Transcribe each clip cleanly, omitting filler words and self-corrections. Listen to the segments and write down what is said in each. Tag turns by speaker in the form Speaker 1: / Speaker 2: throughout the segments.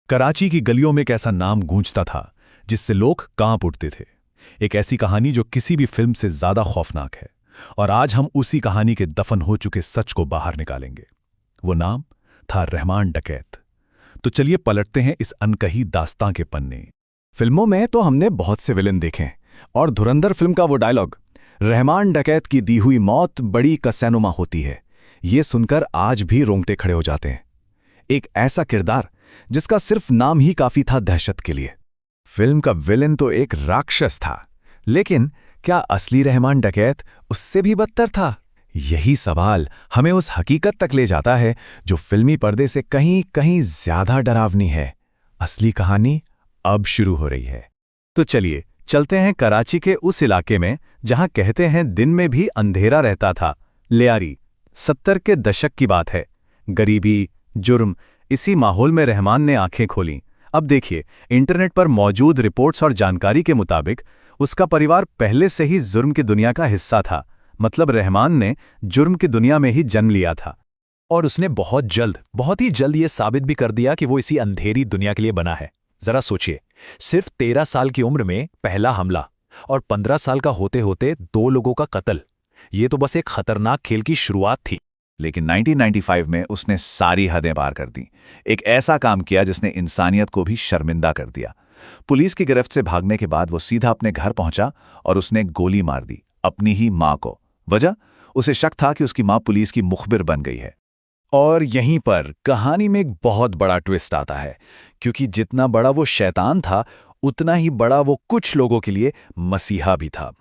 Speaker 1: कराची की गलियों में एक ऐसा नाम गूंजता था जिससे लोग कांप उठते थे। एक ऐसी कहानी जो किसी भी फिल्म से ज्यादा खौफनाक है। और आज हम उसी कहानी के दफन हो चुके सच को बाहर निकालेंगे। वो नाम था रहमान डकैत। तो चलिए पलटते हैं इस अनकही दास्तां के पन्ने।
Speaker 2: फिल्मों में तो हमने बहुत से विलन देखे हैं, और धुरंधर फिल्म का वो डायलॉग, रहमान डकैत की दी हुई मौत बड़ी कस्सैनुमा होती है, ये सुनकर आज भी रोंगटे खड़े हो जाते हैं। एक ऐसा किरदार जिसका सिर्फ नाम ही काफी था दहशत के लिए। फिल्म का विलन तो एक राक्षस था, लेकिन क्या असली रहमान डकैत उससे भी बदतर था? यही सवाल हमें उस हकीकत तक ले जाता है जो फिल्मी पर्दे से कहीं कहीं ज्यादा डरावनी है। असली कहानी अब शुरू हो रही है।
Speaker 1: तो चलिए चलते हैं कराची के उस इलाके में जहां कहते हैं दिन में भी अंधेरा रहता था। लियारी। 70 के दशक की बात है। गरीबी, जुर्म, इसी माहौल में रहमान ने आंखें खोलीं। अब देखिए, इंटरनेट पर मौजूद रिपोर्ट्स और जानकारी के मुताबिक उसका परिवार पहले से ही जुर्म की दुनिया का हिस्सा था। मतलब रहमान ने जुर्म की दुनिया में ही जन्म लिया था।
Speaker 3: और उसने बहुत ही जल्द ये साबित भी कर दिया कि वो इसी अंधेरी दुनिया के लिए बना है। जरा सोचिए, सिर्फ 13 साल की उम्र में पहला हमला और 15 साल का होते होते 2 लोगों का कत्ल। ये तो बस एक खतरनाक खेल की शुरुआत थी।
Speaker 4: लेकिन 1995 में उसने सारी हदें पार कर दी। एक ऐसा काम किया जिसने इंसानियत को भी शर्मिंदा कर दिया। पुलिस की गिरफ्त से भागने के बाद वो सीधा अपने घर पहुंचा और उसने गोली मार दी, अपनी ही मां को। वजह, उसे शक था कि उसकी मां पुलिस की मुखबिर बन गई है।
Speaker 2: और यहीं पर कहानी में एक बहुत बड़ा ट्विस्ट आता है, क्योंकि जितना बड़ा वो शैतान था, उतना ही बड़ा वो कुछ लोगों के लिए मसीहा भी था।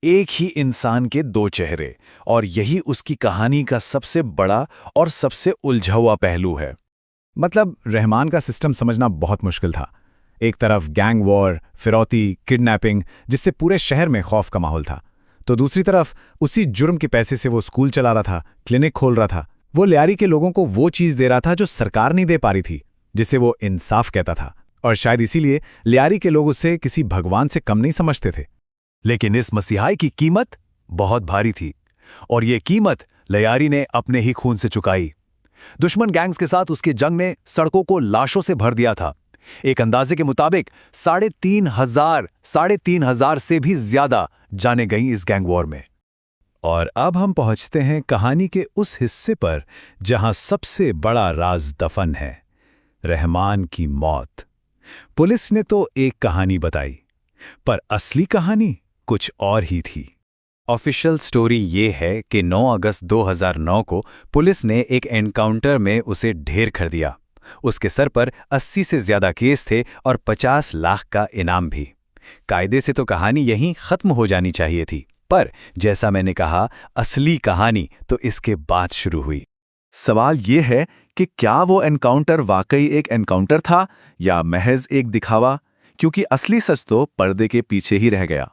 Speaker 2: एक ही इंसान के 2 चेहरे, और यही उसकी कहानी का सबसे बड़ा और सबसे उलझा हुआ पहलू है। मतलब रहमान का सिस्टम समझना बहुत मुश्किल था। एक तरफ गैंग वॉर, फिरौती, किडनैपिंग, जिससे पूरे शहर में खौफ का माहौल था, तो दूसरी तरफ उसी जुर्म के पैसे से वो स्कूल चला रहा था, क्लिनिक खोल रहा था। वो लियारी के लोगों को वो चीज दे रहा था जो सरकार नहीं दे पा रही थी, जिसे वो इंसाफ कहता था। और शायद इसीलिए लियारी के लोग उसे किसी भगवान से कम नहीं समझते थे।
Speaker 3: लेकिन इस मसीहाई की कीमत बहुत भारी थी, और ये कीमत लियारी ने अपने ही खून से चुकाई। दुश्मन गैंग्स के साथ उसकी जंग ने सड़कों को लाशों से भर दिया था। एक अंदाजे के मुताबिक 3,500 से भी ज्यादा जाने गई इस गैंग वॉर में।
Speaker 1: और अब हम पहुंचते हैं कहानी के उस हिस्से पर जहां सबसे बड़ा राज दफन है, रहमान की मौत। पुलिस ने तो एक कहानी बताई, पर असली कहानी कुछ और ही थी।
Speaker 2: ऑफिशियल स्टोरी ये है कि 9 अगस्त 2009 को पुलिस ने एक एनकाउंटर में उसे ढेर कर दिया। उसके सर पर 80 से ज्यादा केस थे और 50 लाख का इनाम भी। कायदे से तो कहानी यहीं खत्म हो जानी चाहिए थी, पर जैसा मैंने कहा, असली कहानी तो इसके बाद शुरू हुई।
Speaker 4: सवाल ये है कि क्या वो एनकाउंटर वाकई एक एनकाउंटर था या महज एक दिखावा, क्योंकि असली सच तो पर्दे के पीछे ही रह गया।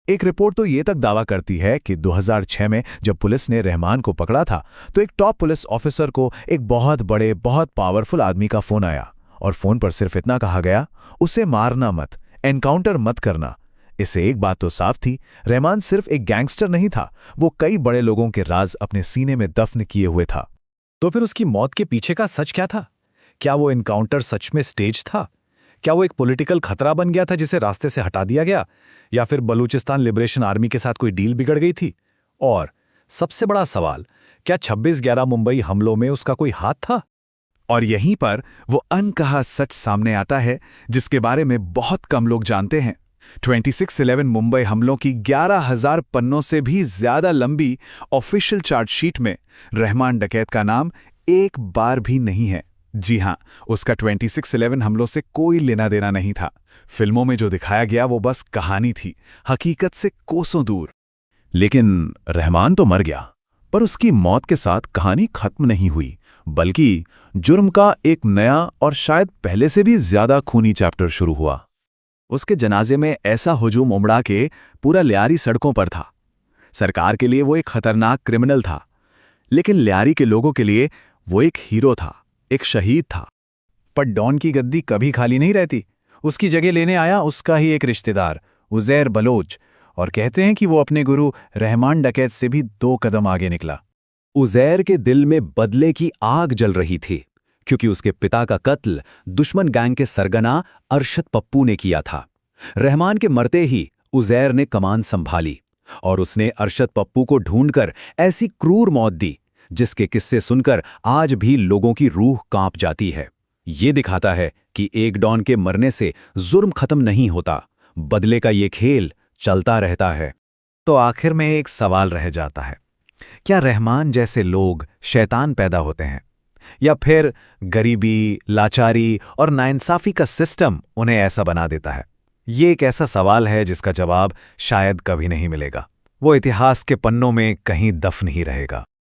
Speaker 1: एक रिपोर्ट तो ये तक दावा करती है कि 2006 में जब पुलिस ने रहमान को पकड़ा था, तो एक टॉप पुलिस ऑफिसर को एक बहुत बड़े, बहुत पावरफुल आदमी का फोन आया, और फोन पर सिर्फ इतना कहा गया, उसे मारना मत, एनकाउंटर मत करना। इससे एक बात तो साफ थी, रहमान सिर्फ एक गैंगस्टर नहीं था, वो कई बड़े लोगों के राज अपने सीने में दफन किए हुए था।
Speaker 3: तो फिर उसकी मौत के पीछे का सच क्या था? क्या वो एनकाउंटर सच में स्टेज था? क्या वो एक पॉलिटिकल खतरा बन गया था जिसे रास्ते से हटा दिया गया? या फिर बलूचिस्तान लिबरेशन आर्मी के साथ कोई डील बिगड़ गई थी? और सबसे बड़ा सवाल, क्या 26/11 मुंबई हमलों में उसका कोई हाथ था?
Speaker 1: और यहीं पर वो अनकहा सच सामने आता है जिसके बारे में बहुत कम लोग जानते हैं। 26/11 मुंबई हमलों की 11,000 पन्नों से भी ज्यादा लंबी ऑफिशियल चार्जशीट में रहमान डकैत का नाम एक बार भी नहीं है। जी हां, उसका 26/11 हमलों से कोई लेना देना नहीं था। फिल्मों में जो दिखाया गया वो बस कहानी थी, हकीकत से कोसों दूर।
Speaker 4: लेकिन रहमान तो मर गया, पर उसकी मौत के साथ कहानी खत्म नहीं हुई, बल्कि जुर्म का एक नया और शायद पहले से भी ज्यादा खूनी चैप्टर शुरू हुआ।
Speaker 2: उसके जनाजे में ऐसा हुजूम उमड़ा के पूरा लियारी सड़कों पर था। सरकार के लिए वो एक खतरनाक क्रिमिनल था, लेकिन लियारी के लोगों के लिए वो एक हीरो था, एक शहीद था। पर डॉन की गद्दी कभी खाली नहीं रहती। उसकी जगह लेने आया उसका ही एक रिश्तेदार, उज़ैर बलोच, और कहते हैं कि वो अपने गुरु रहमान डकैत से भी 2 कदम आगे निकला।
Speaker 5: उज़ैर के दिल में बदले की आग जल रही थी,
Speaker 3: क्योंकि उसके पिता का कत्ल दुश्मन गैंग के सरगना अरशद पप्पू ने किया था। रहमान के मरते ही उजैर ने कमान संभाली और उसने अरशद पप्पू को ढूंढकर ऐसी क्रूर मौत दी जिसके किस्से सुनकर आज भी लोगों की रूह कांप जाती है। ये दिखाता है कि एक डॉन के मरने से जुर्म खत्म नहीं होता, बदले का ये खेल चलता रहता है।
Speaker 2: तो आखिर में एक सवाल रह जाता है, क्या रहमान जैसे लोग शैतान पैदा होते हैं या फिर गरीबी, लाचारी और नाइंसाफी का सिस्टम उन्हें ऐसा बना देता है? ये एक ऐसा सवाल है जिसका जवाब शायद कभी नहीं मिलेगा। वो इतिहास के पन्नों में कहीं दफन ही रहेगा।